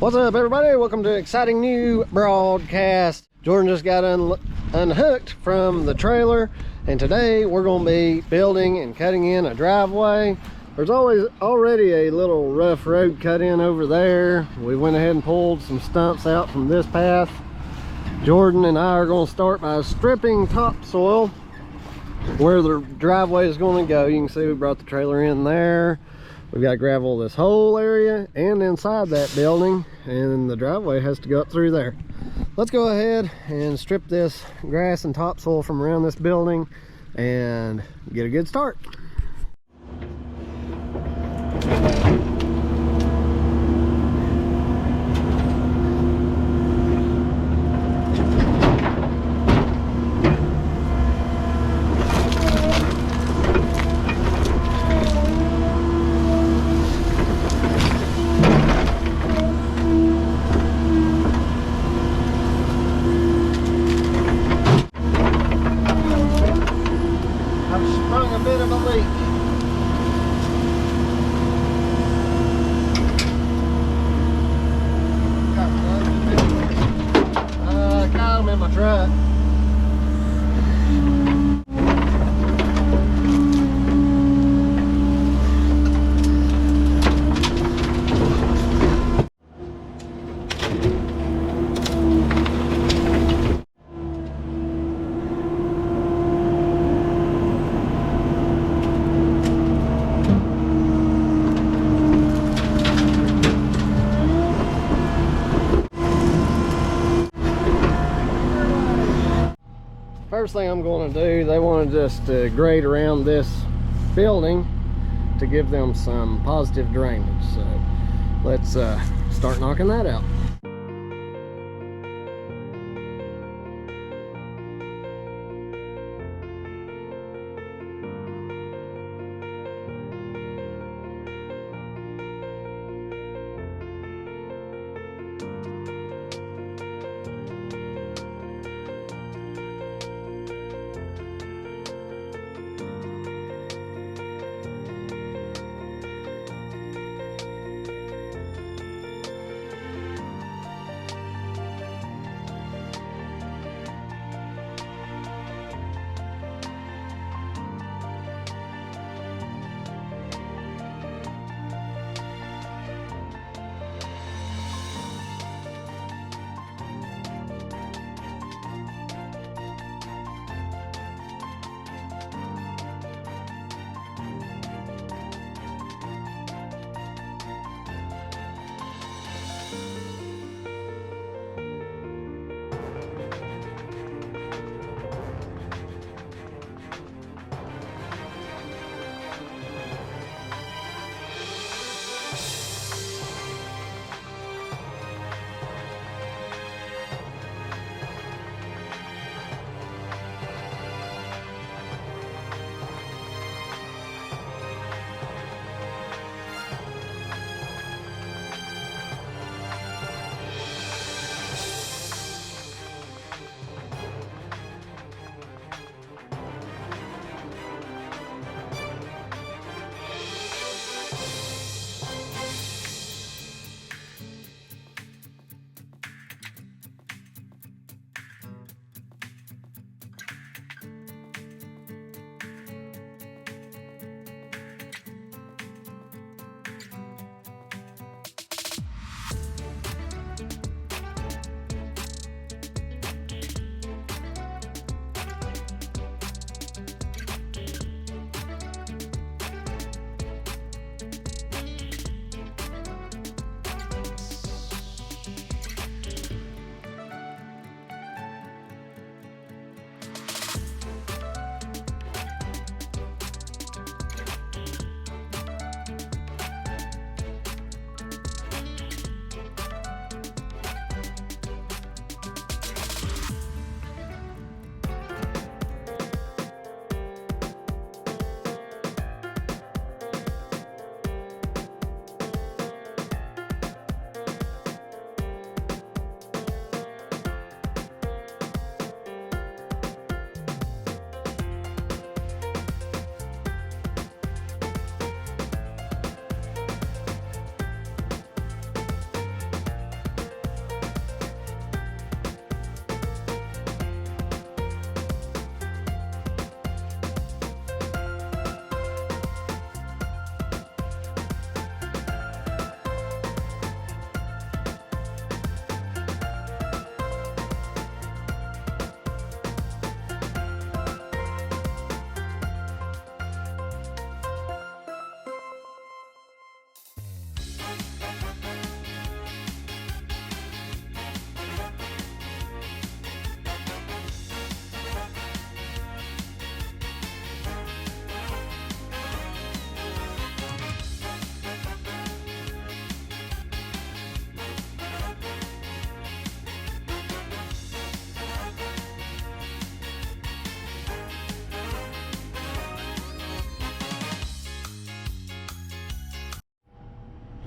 What's up, everybody? Welcome to an exciting new broadcast. Jordan just got unhooked from the trailer, and today we're going to be building and cutting in a driveway. There's already a little rough road cut in over there. We went ahead and pulled some stumps out from this path. Jordan and I are going to start by stripping topsoil where the driveway is going to go. You can see we brought the trailer in there. We've got gravel this whole area and inside that building, and the driveway has to go up through there. Let's go ahead and strip this grass and topsoil from around this building and get a good start. In my truck. First thing I'm going to do, they want to just grade around this building to give them some positive drainage. So let's start knocking that out.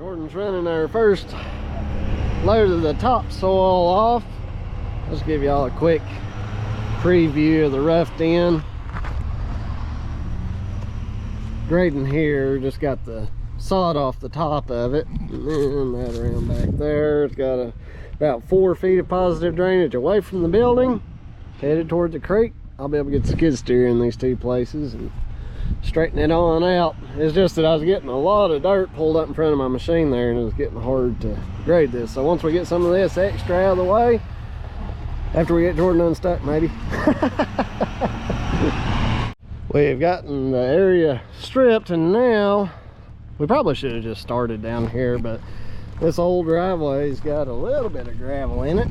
Jordan's running our first load of the topsoil off. Let's give y'all a quick preview of the roughed in. Grading here, just got the sod off the top of it, and then that around back there. It's got about 4 feet of positive drainage away from the building, headed towards the creek. I'll be able to get the skid steer in these 2 places and straighten it on out. It's just that I was getting a lot of dirt pulled up in front of my machine there, and it was getting hard to grade this. So once we get some of this extra out of the way, after we get Jordan unstuck, maybe. We've gotten the area stripped, and now we probably should have just started down here, but this old driveway's got a little bit of gravel in it.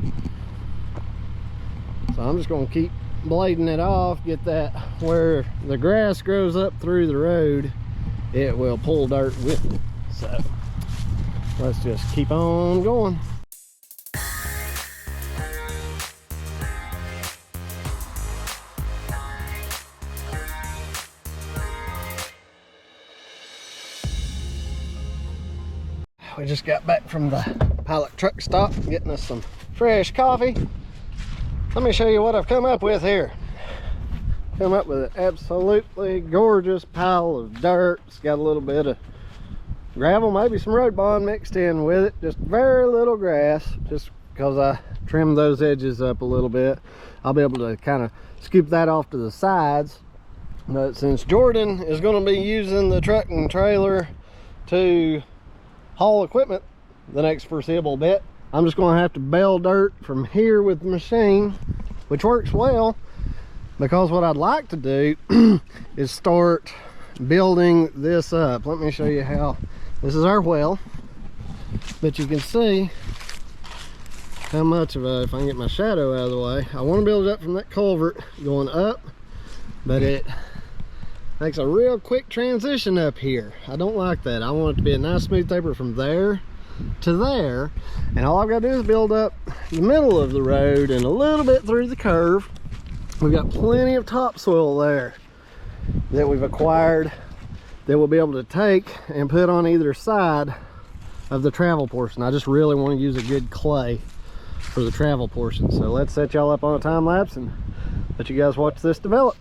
So I'm just going to keep blading it off, get that where the grass grows up through the road, it will pull dirt with it. So let's just keep on going. We just got back from the pilot truck stop, getting us some fresh coffee. Let me show you what I've come up with here. Come up with an absolutely gorgeous pile of dirt. It's got a little bit of gravel, maybe some road bond mixed in with it. Just very little grass, just because I trimmed those edges up a little bit. I'll be able to kind of scoop that off to the sides. But since Jordan is going to be using the truck and trailer to haul equipment the next foreseeable bit, I'm just going to have to bale dirt from here with the machine, which works well, because what I'd like to do is start building this up. Let me show you how. This is our well, but you can see how much of a, if I can get my shadow out of the way, I want to build it up from that culvert going up, but it makes a real quick transition up here. I don't like that. I want it to be a nice smooth taper from there to there, and all I've got to do is build up the middle of the road and a little bit through the curve. We've got plenty of topsoil there that we've acquired that we'll be able to take and put on either side of the travel portion. I just really want to use a good clay for the travel portion. So let's set y'all up on a time lapse and let you guys watch this develop.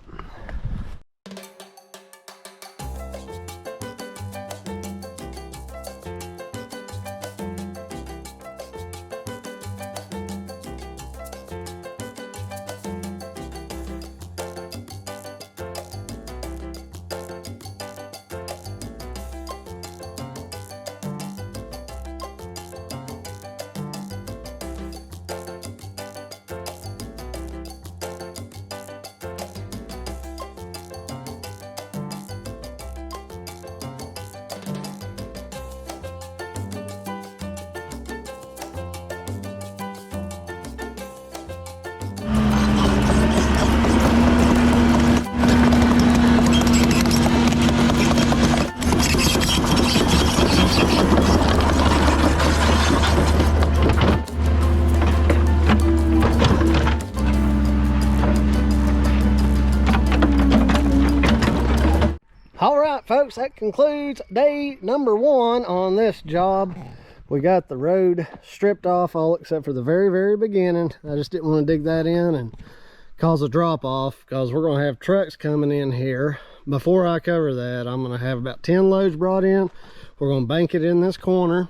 All right, folks, that concludes day number 1 on this job. We got the road stripped off, all except for the very beginning. I just didn't want to dig that in and cause a drop off, because we're going to have trucks coming in here. Before I cover that, I'm going to have about 10 loads brought in. We're going to bank it in this corner.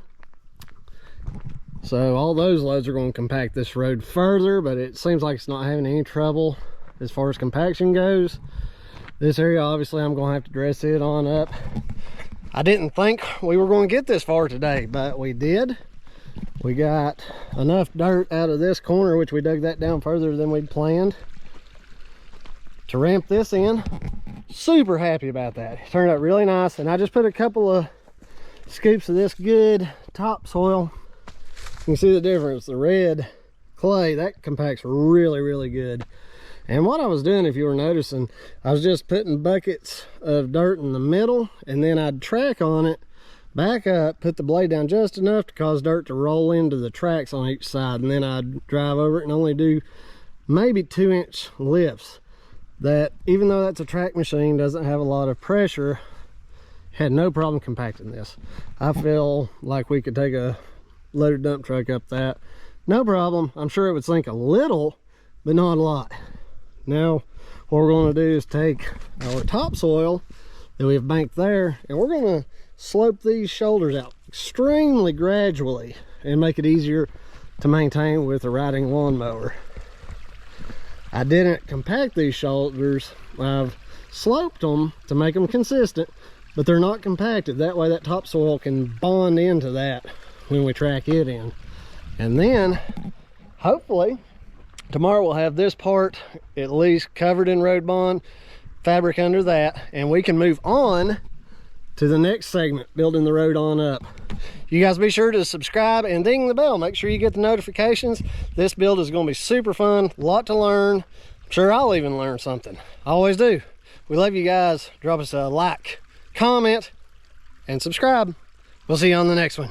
So all those loads are going to compact this road further, but it seems like it's not having any trouble as far as compaction goes. This area, obviously, I'm going to have to dress it on up. I didn't think we were going to get this far today, but we did. We got enough dirt out of this corner, which we dug that down further than we'd planned, to ramp this in. Super happy about that. It turned out really nice, and I just put a couple of scoops of this good topsoil. You can see the difference. The red clay, that compacts really good. And what I was doing, if you were noticing, I was just putting buckets of dirt in the middle, and then I'd track on it, back up, put the blade down just enough to cause dirt to roll into the tracks on each side, and then I'd drive over it and only do maybe 2-inch lifts. That, even though that's a track machine, doesn't have a lot of pressure, had no problem compacting this. I feel like we could take a loaded dump truck up that, no problem. I'm sure it would sink a little, but not a lot. Now what we're going to do is take our topsoil that we've banked there, and we're going to slope these shoulders out extremely gradually and make it easier to maintain with a riding lawnmower. I didn't compact these shoulders. I've sloped them to make them consistent, but they're not compacted. That way that topsoil can bond into that when we track it in. And then hopefully tomorrow we'll have this part at least covered in road bond, fabric under that, and we can move on to the next segment, building the road on up. You guys be sure to subscribe and ding the bell. Make sure you get the notifications. This build is going to be super fun, a lot to learn. I'm sure I'll even learn something. I always do. We love you guys. Drop us a like, comment, and subscribe. We'll see you on the next one.